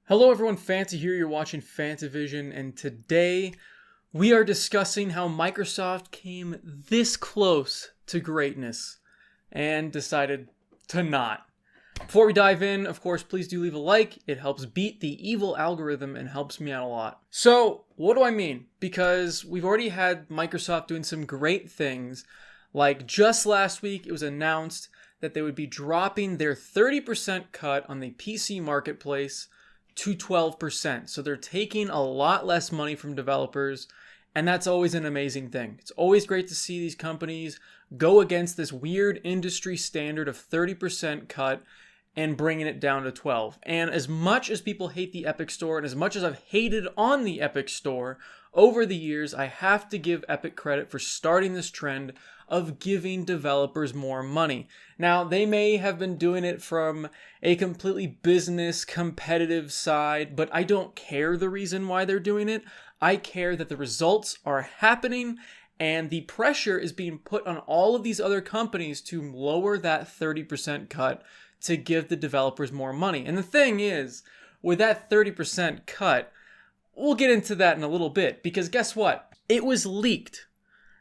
Hello everyone, Fanta here, you're watching FANTAVISION, and today we are discussing how Microsoft came this close to greatness and decided to not. Before we dive in, of course, please do leave a like. It helps beat the evil algorithm and helps me out a lot. So, what do I mean? Because we've already had Microsoft doing some great things. Like just last week, it was announced that they would be dropping their 30% cut on the PC marketplace to 12%. So they're taking a lot less money from developers, and that's always an amazing thing. It's always great to see these companies go against this weird industry standard of 30% cut and bringing it down to 12. And as much as people hate the Epic Store, and as much as I've hated on the Epic Store over the years, I have to give Epic credit for starting this trend of giving developers more money. Now, they may have been doing it from a completely business competitive side, but I don't care the reason why they're doing it. I care that the results are happening and the pressure is being put on all of these other companies to lower that 30% cut to give the developers more money. And the thing is, with that 30% cut, we'll get into that in a little bit, because guess what? It was leaked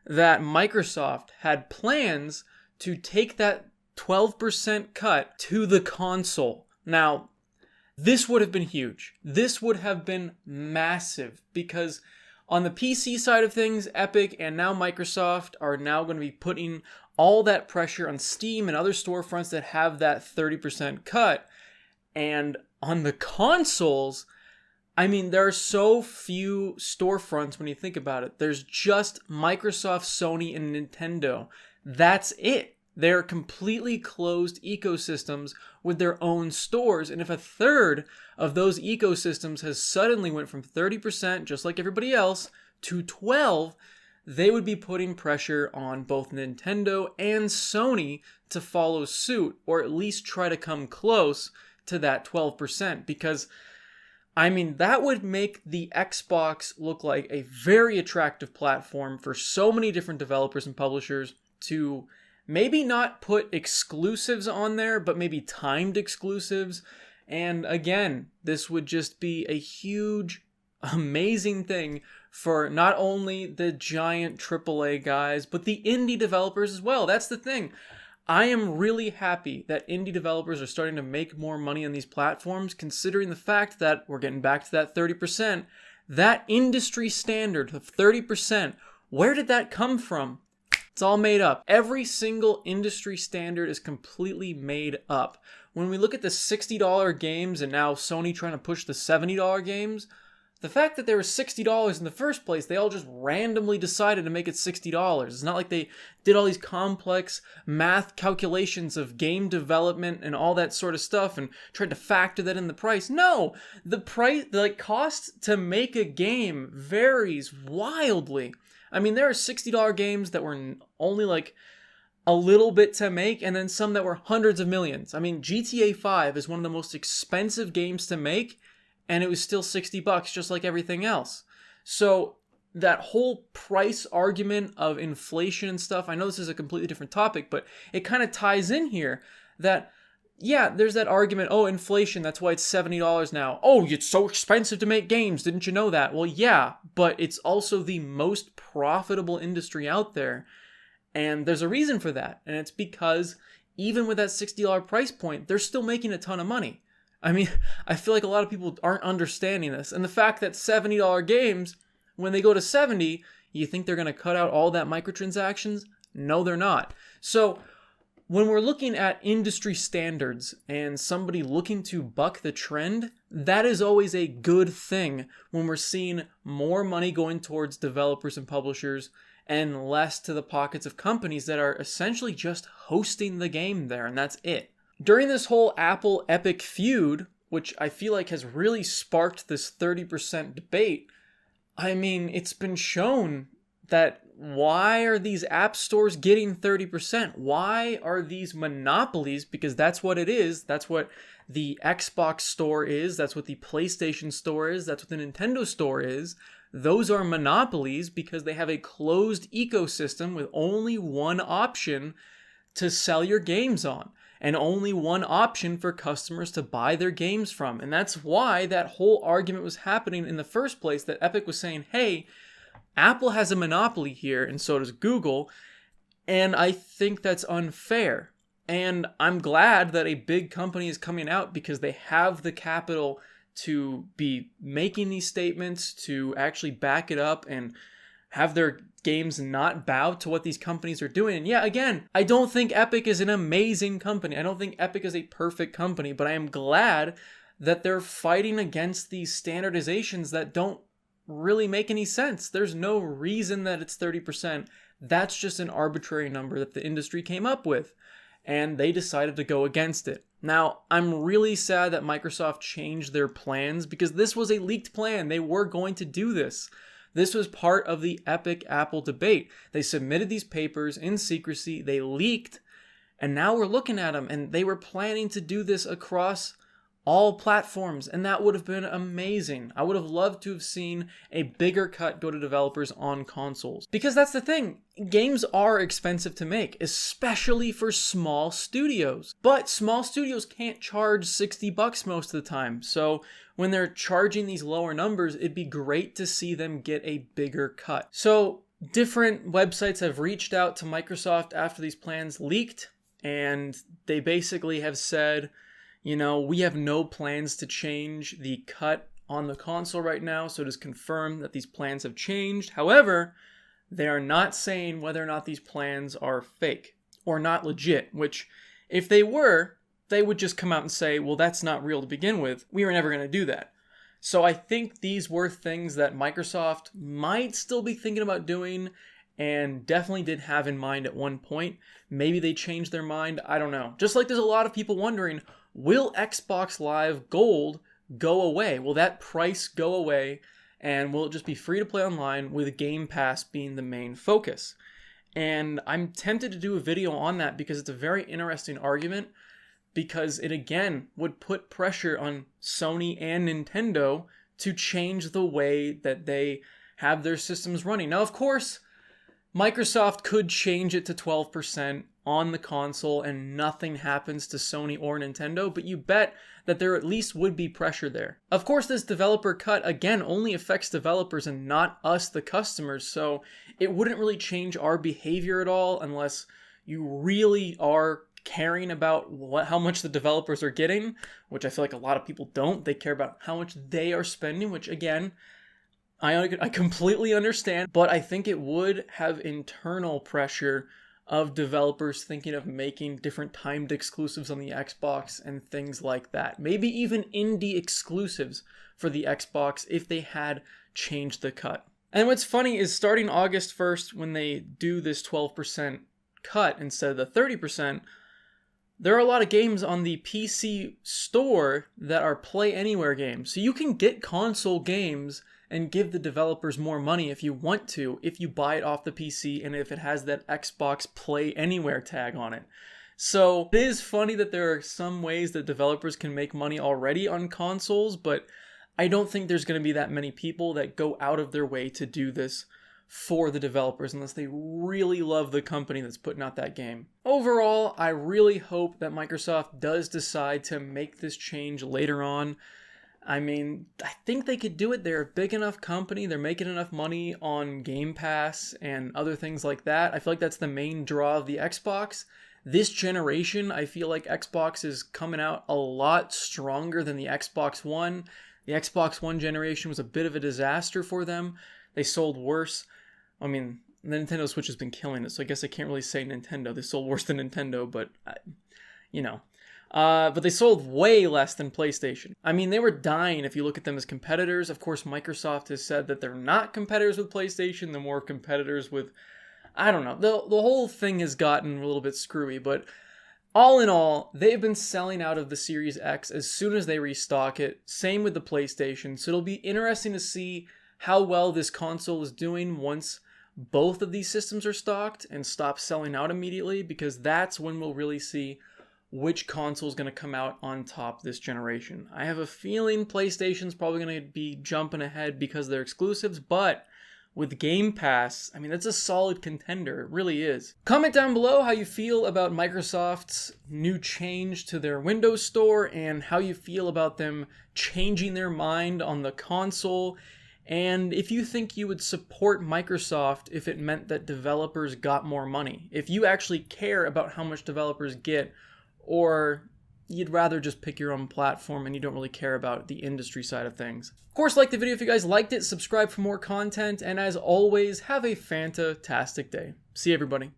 that Microsoft had plans to take that 12% cut to the console. Now, this would have been huge. This would have been massive, because on the PC side of things, Epic and now Microsoft are now going to be putting all that pressure on Steam and other storefronts that have that 30% cut. And on the consoles, I mean, there are so few storefronts when you think about it. There's just Microsoft, Sony, and Nintendo. That's it. They're completely closed ecosystems with their own stores. And if a third of those ecosystems has suddenly went from 30%, just like everybody else, to 12%, they would be putting pressure on both Nintendo and Sony to follow suit, or at least try to come close to that 12%. Because, I mean, that would make the Xbox look like a very attractive platform for so many different developers and publishers to maybe not put exclusives on there, but maybe timed exclusives. And again, this would just be a huge, amazing thing for not only the giant AAA guys, but the indie developers as well. That's the thing. I am really happy that indie developers are starting to make more money on these platforms, considering the fact that we're getting back to that 30%. That industry standard of 30%, where did that come from? It's all made up. Every single industry standard is completely made up. When we look at the $60 games and now Sony trying to push the $70 games, the fact that they were $60 in the first place, they all just randomly decided to make it $60. It's not like they did all these complex math calculations of game development and all that sort of stuff and tried to factor that in the price. No, the price, the cost to make a game varies wildly. I mean, there are $60 games that were only like a little bit to make, and then some that were hundreds of millions. I mean, GTA 5 is one of the most expensive games to make, and it was still $60 just like everything else. So that whole price argument of inflation and stuff, I know this is a completely different topic, but it kind of ties in here that, yeah, there's that argument, oh, inflation, that's why it's $70 now. Oh, it's so expensive to make games, didn't you know that? Well, yeah, but it's also the most profitable industry out there, and there's a reason for that, and it's because even with that $60 price point, they're still making a ton of money. I mean, I feel like a lot of people aren't understanding this. And the fact that $70 games, when they go to $70, you think they're going to cut out all that microtransactions? No, they're not. So when we're looking at industry standards and somebody looking to buck the trend, that is always a good thing when we're seeing more money going towards developers and publishers and less to the pockets of companies that are essentially just hosting the game there, and that's it. During this whole Apple-Epic feud, which I feel like has really sparked this 30% debate, I mean, it's been shown that why are these app stores getting 30%? Why are these monopolies? Because that's what it is. That's what the Xbox store is. That's what the PlayStation store is. That's what the Nintendo store is. Those are monopolies because they have a closed ecosystem with only one option to sell your games on. and only one option for customers to buy their games from. And that's why that whole argument was happening in the first place, that Epic was saying, hey, Apple has a monopoly here, and so does Google, and I think that's unfair. And I'm glad that a big company is coming out because they have the capital to be making these statements, to actually back it up and have their games not bow to what these companies are doing. And yeah, again, I don't think Epic is an amazing company. I don't think Epic is a perfect company, but I am glad that they're fighting against these standardizations that don't really make any sense. There's no reason that it's 30%. That's just an arbitrary number that the industry came up with, and they decided to go against it. Now, I'm really sad that Microsoft changed their plans because this was a leaked plan. They were going to do this. This was part of the Epic Apple debate. They submitted these papers in secrecy, they leaked, and now we're looking at them, and they were planning to do this across all platforms, and that would have been amazing. I would have loved to have seen a bigger cut go to developers on consoles. Because that's the thing, games are expensive to make, especially for small studios. But small studios can't charge $60 most of the time, so when they're charging these lower numbers, it'd be great to see them get a bigger cut. So different websites have reached out to Microsoft after these plans leaked, and they basically have said, you know, we have no plans to change the cut on the console right now, so it is confirmed that these plans have changed. However, they are not saying whether or not these plans are fake or not legit, which if they were, they would just come out and say, well, that's not real to begin with. We were never going to do that. So I think these were things that Microsoft might still be thinking about doing and definitely did have in mind at one point. Maybe they changed their mind. I don't know. Just like there's a lot of people wondering, will Xbox Live Gold go away? Will that price go away? And will it just be free to play online with Game Pass being the main focus? And I'm tempted to do a video on that because it's a very interesting argument, because it again would put pressure on Sony and Nintendo to change the way that they have their systems running. Now, of course, Microsoft could change it to 12% on the console and nothing happens to Sony or Nintendo, but you bet that there at least would be pressure there. Of course, this developer cut, again, only affects developers and not us, the customers, so it wouldn't really change our behavior at all unless you really are caring about how much the developers are getting, which I feel like a lot of people don't. They care about how much they are spending, which again, I completely understand, but I think it would have internal pressure of developers thinking of making different timed exclusives on the Xbox and things like that. Maybe even indie exclusives for the Xbox if they had changed the cut. And what's funny is starting August 1st, when they do this 12% cut instead of the 30%, there are a lot of games on the PC store that are Play Anywhere games. So you can get console games and give the developers more money if you want to, if you buy it off the PC and if it has that Xbox Play Anywhere tag on it. So it is funny that there are some ways that developers can make money already on consoles, but I don't think there's going to be that many people that go out of their way to do this for the developers unless they really love the company that's putting out that game. Overall, I really hope that Microsoft does decide to make this change later on. I mean, I think they could do it. They're a big enough company. They're making enough money on Game Pass and other things like that. I feel like that's the main draw of the Xbox. This generation, I feel like Xbox is coming out a lot stronger than the Xbox One. The Xbox One generation was a bit of a disaster for them. They sold worse. I mean, the Nintendo Switch has been killing it, so I guess I can't really say Nintendo. They sold worse than Nintendo, but, you know. But they sold way less than PlayStation. I mean, they were dying if you look at them as competitors. Of course, Microsoft has said that they're not competitors with PlayStation. They're more competitors with, I don't know. The whole thing has gotten a little bit screwy, but all in all, they've been selling out of the Series X as soon as they restock it. Same with the PlayStation. So it'll be interesting to see how well this console is doing once both of these systems are stocked and stop selling out immediately, because that's when we'll really see which console is going to come out on top this generation. I have a feeling PlayStation's probably going to be jumping ahead because they're exclusives, but with Game Pass, I mean, that's a solid contender. It really is. Comment down below how you feel about Microsoft's new change to their Windows Store and how you feel about them changing their mind on the console, and if you think you would support Microsoft if it meant that developers got more money. If you actually care about how much developers get, or you'd rather just pick your own platform and you don't really care about the industry side of things. Of course, like the video if you guys liked it, subscribe for more content, and as always, have a fantastic day. See you, everybody.